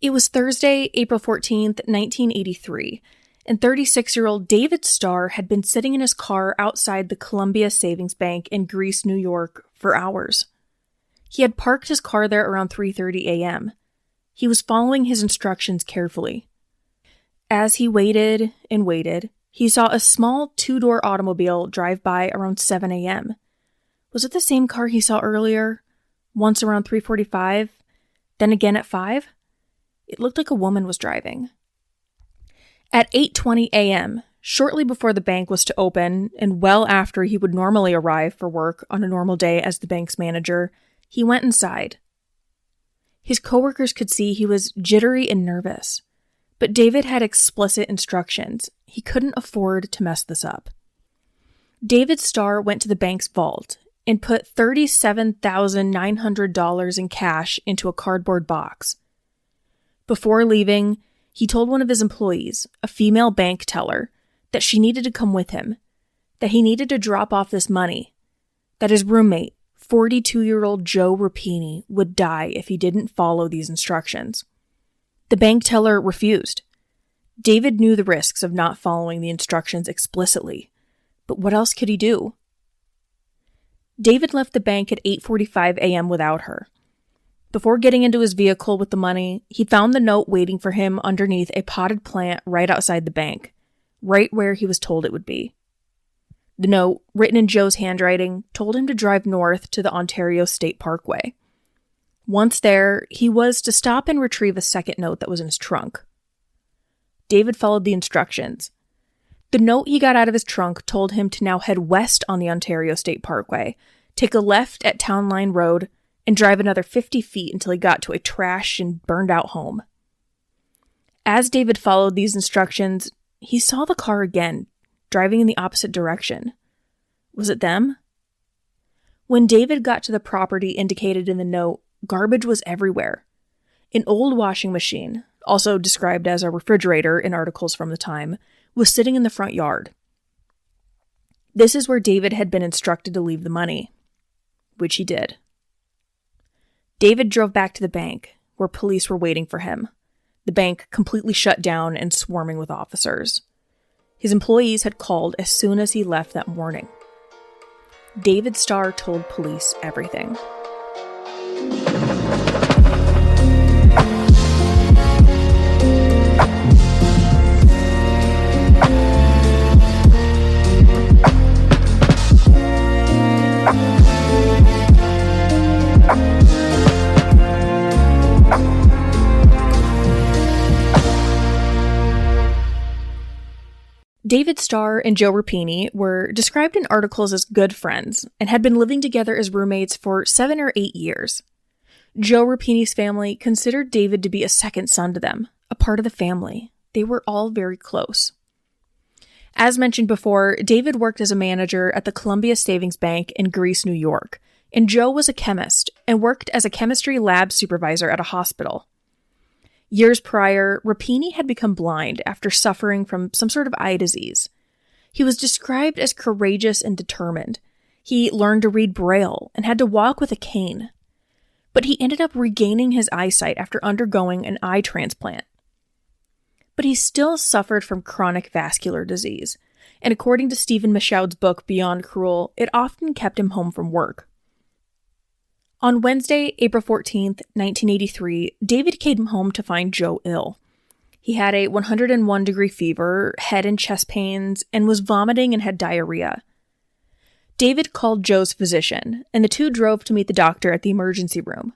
It was Thursday, April 14th, 1983, and 36-year-old David Starr had been sitting in his car outside the Columbia Savings Bank in Greece, New York, for hours. He had parked his car there around 3:30 a.m. He was following his instructions carefully. As he waited and waited, he saw a small two-door automobile drive by around 7 a.m. Was it the same car he saw earlier? Once around 3:45, then again at 5? It looked like a woman was driving. At 8:20 a.m., shortly before the bank was to open, and well after he would normally arrive for work on a normal day as the bank's manager, he went inside. His coworkers could see he was jittery and nervous, but David had explicit instructions. He couldn't afford to mess this up. David Starr went to the bank's vault and put $37,900 in cash into a cardboard box. Before leaving, he told one of his employees, a female bank teller, that she needed to come with him, that he needed to drop off this money, that his roommate, 42-year-old Joe Rapini, would die if he didn't follow these instructions. The bank teller refused. David knew the risks of not following the instructions explicitly, but what else could he do? David left the bank at 8:45 a.m. without her. Before getting into his vehicle with the money, he found the note waiting for him underneath a potted plant right outside the bank, right where he was told it would be. The note, written in Joe's handwriting, told him to drive north to the Ontario State Parkway. Once there, he was to stop and retrieve a second note that was in his trunk. David followed the instructions. The note he got out of his trunk told him to now head west on the Ontario State Parkway, take a left at Town Line Road, and drive another 50 feet until he got to a trashed and burned-out home. As David followed these instructions, he saw the car again, driving in the opposite direction. Was it them? When David got to the property indicated in the note, garbage was everywhere. An old washing machine, also described as a refrigerator in articles from the time, was sitting in the front yard. This is where David had been instructed to leave the money, which he did. David drove back to the bank, where police were waiting for him, the bank completely shut down and swarming with officers. His employees had called as soon as he left that morning. David Starr told police everything. David Starr and Joe Rapini were described in articles as good friends and had been living together as roommates for 7 or 8 years. Joe Rapini's family considered David to be a second son to them, a part of the family. They were all very close. As mentioned before, David worked as a manager at the Columbia Savings Bank in Greece, New York, and Joe was a chemist and worked as a chemistry lab supervisor at a hospital. Years prior, Rapini had become blind after suffering from some sort of eye disease. He was described as courageous and determined. He learned to read Braille and had to walk with a cane. But he ended up regaining his eyesight after undergoing an eye transplant. But he still suffered from chronic vascular disease, and according to Stephen Michaud's book Beyond Cruel, it often kept him home from work. On Wednesday, April 14th, 1983, David came home to find Joe ill. He had a 101-degree fever, head and chest pains, and was vomiting and had diarrhea. David called Joe's physician, and the two drove to meet the doctor at the emergency room.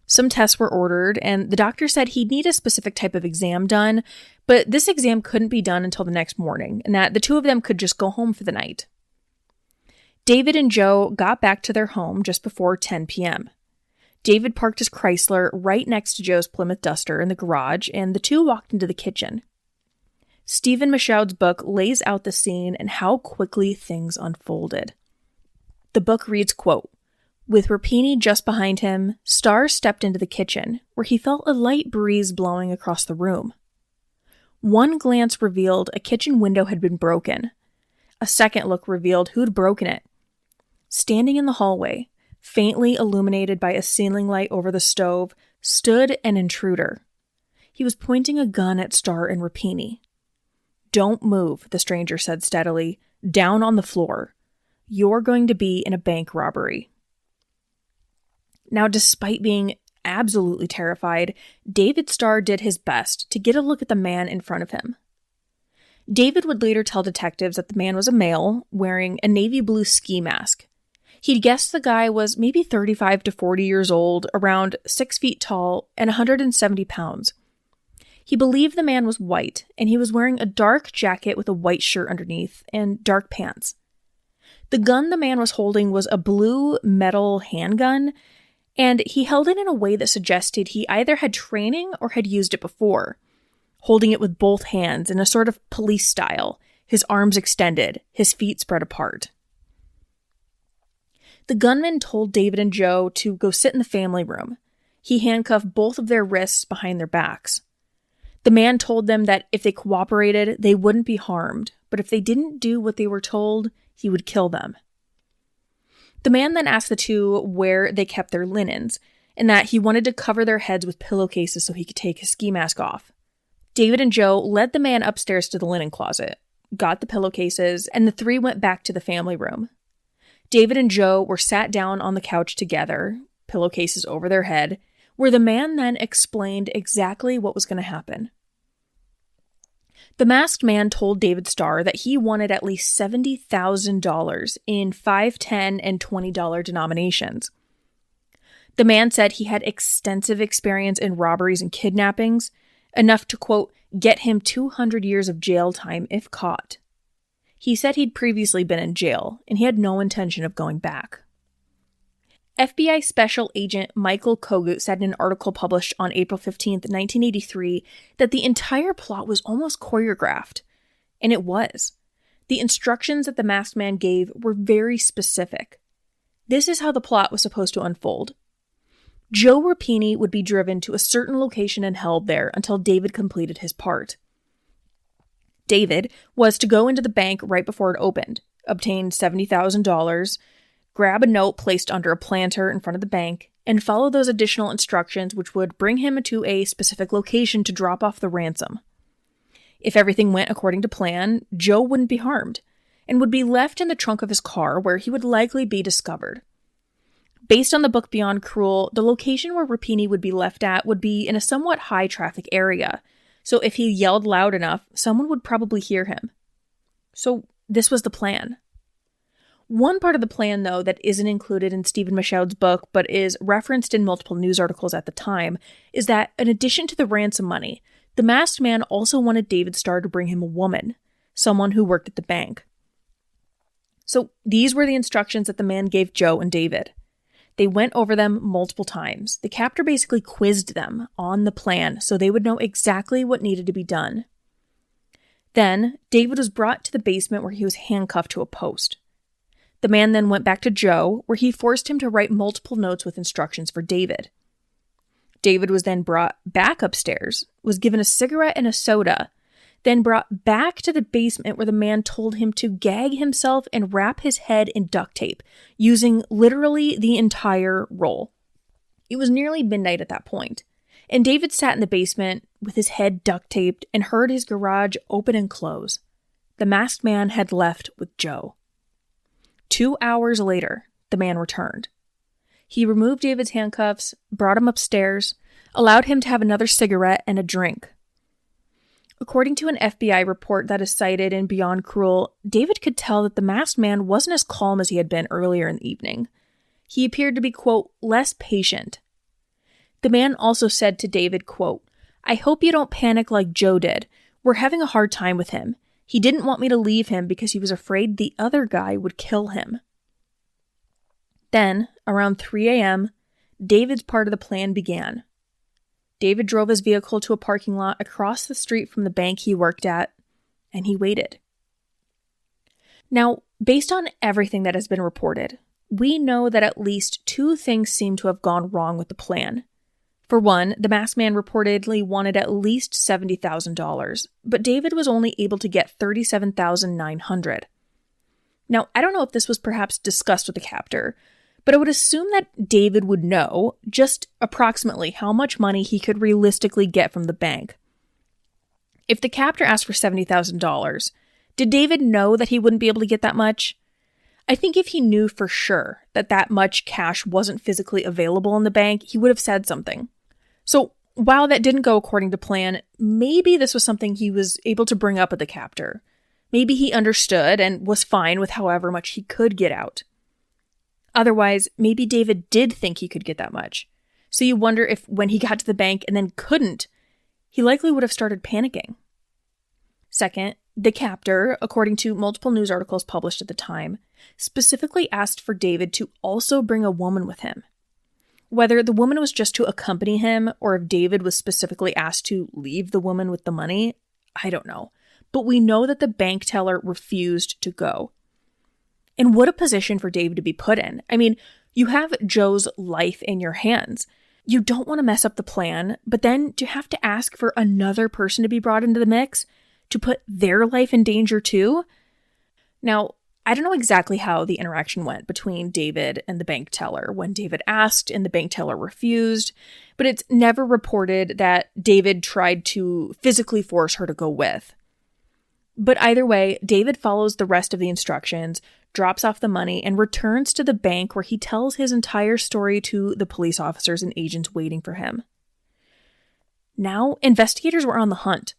Some tests were ordered, and the doctor said he'd need a specific type of exam done, but this exam couldn't be done until the next morning, and that the two of them could just go home for the night. David and Joe got back to their home just before 10 p.m. David parked his Chrysler right next to Joe's Plymouth Duster in the garage, and the two walked into the kitchen. Stephen Michaud's book lays out the scene and how quickly things unfolded. The book reads, quote, "With Rapini just behind him, Starr stepped into the kitchen, where he felt a light breeze blowing across the room. One glance revealed a kitchen window had been broken. A second look revealed who'd broken it. Standing in the hallway, faintly illuminated by a ceiling light over the stove, stood an intruder. He was pointing a gun at Starr and Rapini. "Don't move," the stranger said steadily. "Down on the floor. You're going to be in a bank robbery." Now, despite being absolutely terrified, David Starr did his best to get a look at the man in front of him. David would later tell detectives that the man was a male, wearing a navy blue ski mask. He'd guessed the guy was maybe 35 to 40 years old, around 6 feet tall, and 170 pounds. He believed the man was white, and he was wearing a dark jacket with a white shirt underneath, and dark pants. The gun the man was holding was a blue metal handgun, and he held it in a way that suggested he either had training or had used it before, holding it with both hands in a sort of police style, his arms extended, his feet spread apart. The gunman told David and Joe to go sit in the family room. He handcuffed both of their wrists behind their backs. The man told them that if they cooperated, they wouldn't be harmed, but if they didn't do what they were told, he would kill them. The man then asked the two where they kept their linens, and that he wanted to cover their heads with pillowcases so he could take his ski mask off. David and Joe led the man upstairs to the linen closet, got the pillowcases, and the three went back to the family room. David and Joe were sat down on the couch together, pillowcases over their head, where the man then explained exactly what was going to happen. The masked man told David Starr that he wanted at least $70,000 in $5, $10, and $20 denominations. The man said he had extensive experience in robberies and kidnappings, enough to, quote, get him 200 years of jail time if caught. He said he'd previously been in jail, and he had no intention of going back. FBI Special Agent Michael Kogut said in an article published on April 15, 1983, that the entire plot was almost choreographed. And it was. The instructions that the masked man gave were very specific. This is how the plot was supposed to unfold. Joe Rapini would be driven to a certain location and held there until David completed his part. David was to go into the bank right before it opened, obtain $70,000, grab a note placed under a planter in front of the bank, and follow those additional instructions which would bring him to a specific location to drop off the ransom. If everything went according to plan, Joe wouldn't be harmed, and would be left in the trunk of his car where he would likely be discovered. Based on the book Beyond Cruel, the location where Rapini would be left at would be in a somewhat high-traffic area, so if he yelled loud enough, someone would probably hear him. So this was the plan. One part of the plan, though, that isn't included in Stephen Michaud's book, but is referenced in multiple news articles at the time, is that in addition to the ransom money, the masked man also wanted David Starr to bring him a woman, someone who worked at the bank. So these were the instructions that the man gave Joe and David. They went over them multiple times. The captor basically quizzed them on the plan so they would know exactly what needed to be done. Then, David was brought to the basement where he was handcuffed to a post. The man then went back to Joe, where he forced him to write multiple notes with instructions for David. David was then brought back upstairs, was given a cigarette and a soda, then brought back to the basement where the man told him to gag himself and wrap his head in duct tape, using literally the entire roll. It was nearly midnight at that point, and David sat in the basement with his head duct taped and heard his garage open and close. The masked man had left with Joe. 2 hours later, the man returned. He removed David's handcuffs, brought him upstairs, allowed him to have another cigarette and a drink. According to an FBI report that is cited in Beyond Cruel, David could tell that the masked man wasn't as calm as he had been earlier in the evening. He appeared to be, quote, less patient. The man also said to David, quote, "I hope you don't panic like Joe did. We're having a hard time with him. He didn't want me to leave him because he was afraid the other guy would kill him." Then, around 3 a.m., David's part of the plan began. David drove his vehicle to a parking lot across the street from the bank he worked at, and he waited. Now, based on everything that has been reported, we know that at least two things seem to have gone wrong with the plan. For one, the masked man reportedly wanted at least $70,000, but David was only able to get $37,900. Now, I don't know if this was perhaps discussed with the captor, But I would assume that David would know just approximately how much money he could realistically get from the bank. If the captor asked for $70,000, did David know that he wouldn't be able to get that much? I think if he knew for sure that that much cash wasn't physically available in the bank, he would have said something. So while that didn't go according to plan, maybe this was something he was able to bring up with the captor. Maybe he understood and was fine with however much he could get out. Otherwise, maybe David did think he could get that much. So you wonder if when he got to the bank and then couldn't, he likely would have started panicking. Second, the captor, according to multiple news articles published at the time, specifically asked for David to also bring a woman with him. Whether the woman was just to accompany him or if David was specifically asked to leave the woman with the money, I don't know. But we know that the bank teller refused to go. And what a position for David to be put in. I mean, you have Joe's life in your hands. You don't want to mess up the plan, but then to have to ask for another person to be brought into the mix to put their life in danger too? Now, I don't know exactly how the interaction went between David and the bank teller when David asked and the bank teller refused, but it's never reported that David tried to physically force her to go with. But either way, David follows the rest of the instructions, drops off the money, and returns to the bank where he tells his entire story to the police officers and agents waiting for him. Now, investigators were on the hunt,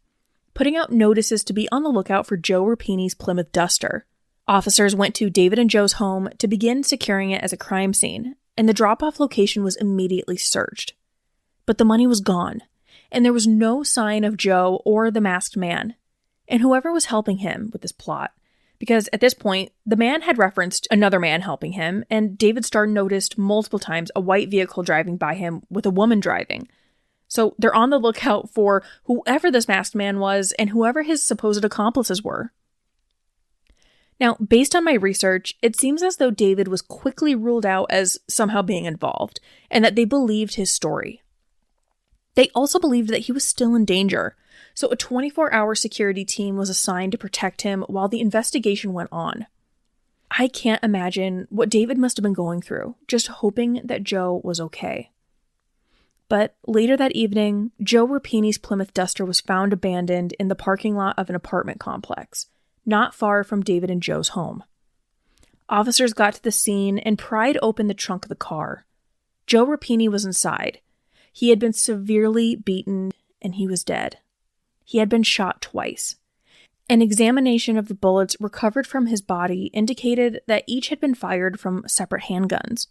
putting out notices to be on the lookout for Joe Rapini's Plymouth Duster. Officers went to David and Joe's home to begin securing it as a crime scene, and the drop-off location was immediately searched. But the money was gone, and there was no sign of Joe or the masked man, and whoever was helping him with this plot. Because at this point, the man had referenced another man helping him, and David Starr noticed multiple times a white vehicle driving by him with a woman driving. So they're on the lookout for whoever this masked man was and whoever his supposed accomplices were. Now, based on my research, it seems as though David was quickly ruled out as somehow being involved, and that they believed his story. They also believed that he was still in danger, so a 24-hour security team was assigned to protect him while the investigation went on. I can't imagine what David must have been going through, just hoping that Joe was okay. But later that evening, Joe Rapini's Plymouth Duster was found abandoned in the parking lot of an apartment complex, not far from David and Joe's home. Officers got to the scene and pried open the trunk of the car. Joe Rapini was inside. He had been severely beaten and he was dead. He had been shot twice. An examination of the bullets recovered from his body indicated that each had been fired from separate handguns.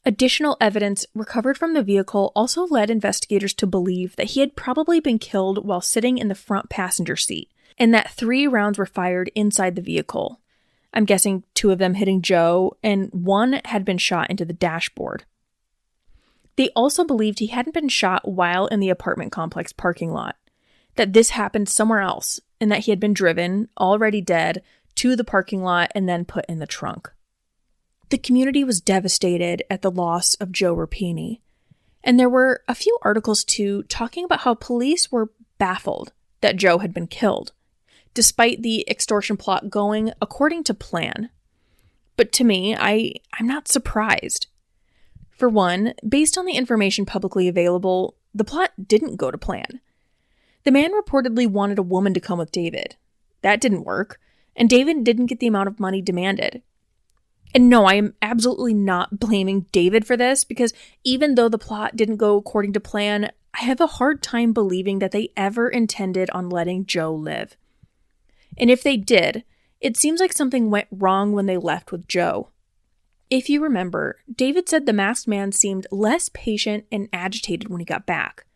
Additional evidence recovered from the vehicle also led investigators to believe that he had probably been killed while sitting in the front passenger seat, and that 3 rounds were fired inside the vehicle. I'm guessing 2 of them hitting Joe, and 1 had been shot into the dashboard. They also believed he hadn't been shot while in the apartment complex parking lot, that this happened somewhere else, and that he had been driven, already dead, to the parking lot and then put in the trunk. The community was devastated at the loss of Joe Rapini, and there were a few articles too talking about how police were baffled that Joe had been killed, despite the extortion plot going according to plan. But to me, I'm not surprised. For one, based on the information publicly available, the plot didn't go to plan. The man reportedly wanted a woman to come with David. That didn't work, and David didn't get the amount of money demanded. And no, I am absolutely not blaming David for this, because even though the plot didn't go according to plan, I have a hard time believing that they ever intended on letting Joe live. And if they did, it seems like something went wrong when they left with Joe. If you remember, David said the masked man seemed less patient and agitated when he got back,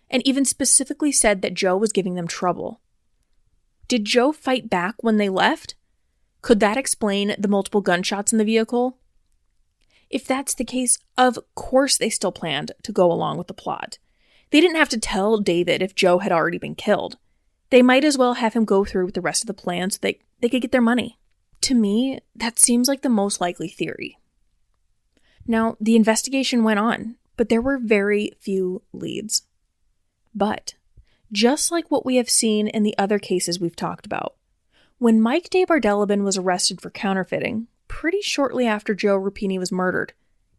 and even specifically said that Joe was giving them trouble. Did Joe fight back when they left? Could that explain the multiple gunshots in the vehicle? If that's the case, of course they still planned to go along with the plot. They didn't have to tell David if Joe had already been killed. They might as well have him go through with the rest of the plan so they could get their money. To me, that seems like the most likely theory. Now, the investigation went on, but there were very few leads. But, just like what we have seen in the other cases we've talked about, when Mike DeBardeleben was arrested for counterfeiting, pretty shortly after Joe Rapini was murdered.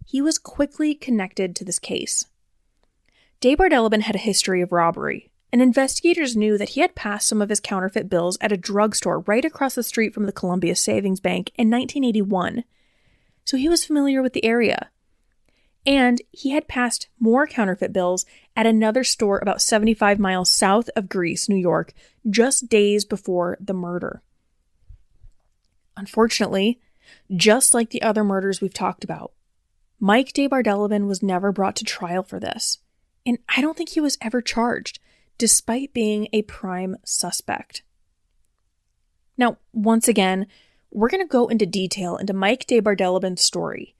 He was quickly connected to this case. DeBardeleben had a history of robbery, and investigators knew that he had passed some of his counterfeit bills at a drugstore right across the street from the Columbia Savings Bank in 1981. So he was familiar with the area. And he had passed more counterfeit bills at another store about 75 miles south of Greece, New York, just days before the murder. Unfortunately, just like the other murders we've talked about, Mike DeBardeleben was never brought to trial for this, and I don't think he was ever charged, despite being a prime suspect. Now, once again, we're going to go into detail into Mike DeBardeleben's story.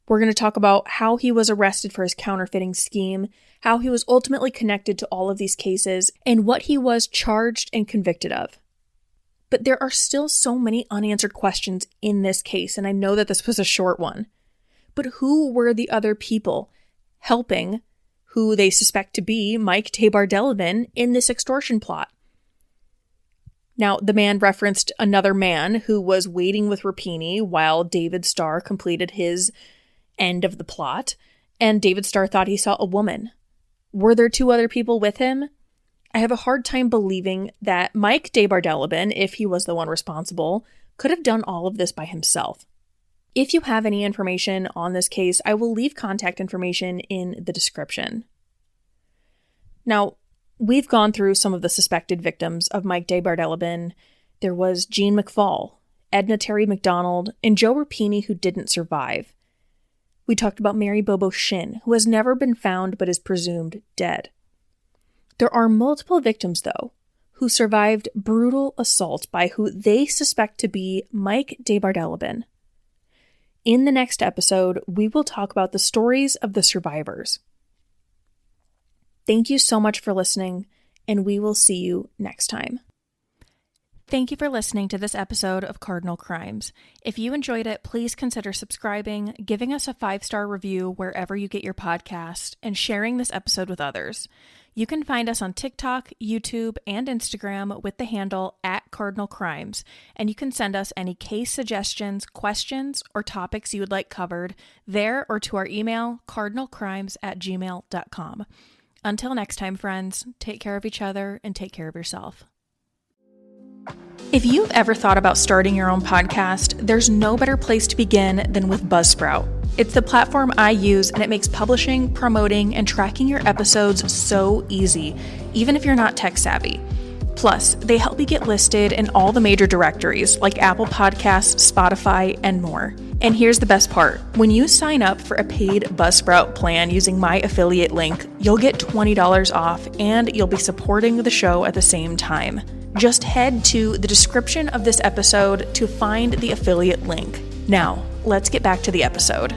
We're going to talk about how he was arrested for his counterfeiting scheme, how he was ultimately connected to all of these cases, and what he was charged and convicted of. But there are still so many unanswered questions in this case, and I know that this was a short one. But who were the other people helping who they suspect to be Mike DeBardeleben in this extortion plot? Now, the man referenced another man who was waiting with Rapini while David Starr completed his end of the plot, and David Starr thought he saw a woman. Were there two other people with him? I have a hard time believing that Mike DeBardeleben, if he was the one responsible, could have done all of this by himself. If you have any information on this case, I will leave contact information in the description. Now, we've gone through some of the suspected victims of Mike DeBardeleben. There was Jean McFall, Edna Terry McDonald, and Joe Rapini, who didn't survive. We talked about Mary Bobo Shin, who has never been found but is presumed dead. There are multiple victims, though, who survived brutal assault by who they suspect to be Mike DeBardeleben. In the next episode, we will talk about the stories of the survivors. Thank you so much for listening, and we will see you next time. Thank you for listening to this episode of Cardinal Crimes. If you enjoyed it, please consider subscribing, giving us a 5-star review wherever you get your podcast, and sharing this episode with others. You can find us on TikTok, YouTube, and Instagram with the handle @CardinalCrimes, and you can send us any case suggestions, questions, or topics you would like covered there or to our email, cardinalcrimes@gmail.com. Until next time, friends, take care of each other and take care of yourself. If you've ever thought about starting your own podcast, there's no better place to begin than with Buzzsprout. It's the platform I use, and it makes publishing, promoting, and tracking your episodes so easy, even if you're not tech savvy. Plus, they help you get listed in all the major directories like Apple Podcasts, Spotify, and more. And here's the best part. When you sign up for a paid Buzzsprout plan using my affiliate link, you'll get $20 off, and you'll be supporting the show at the same time. Just head to the description of this episode to find the affiliate link. Now, let's get back to the episode.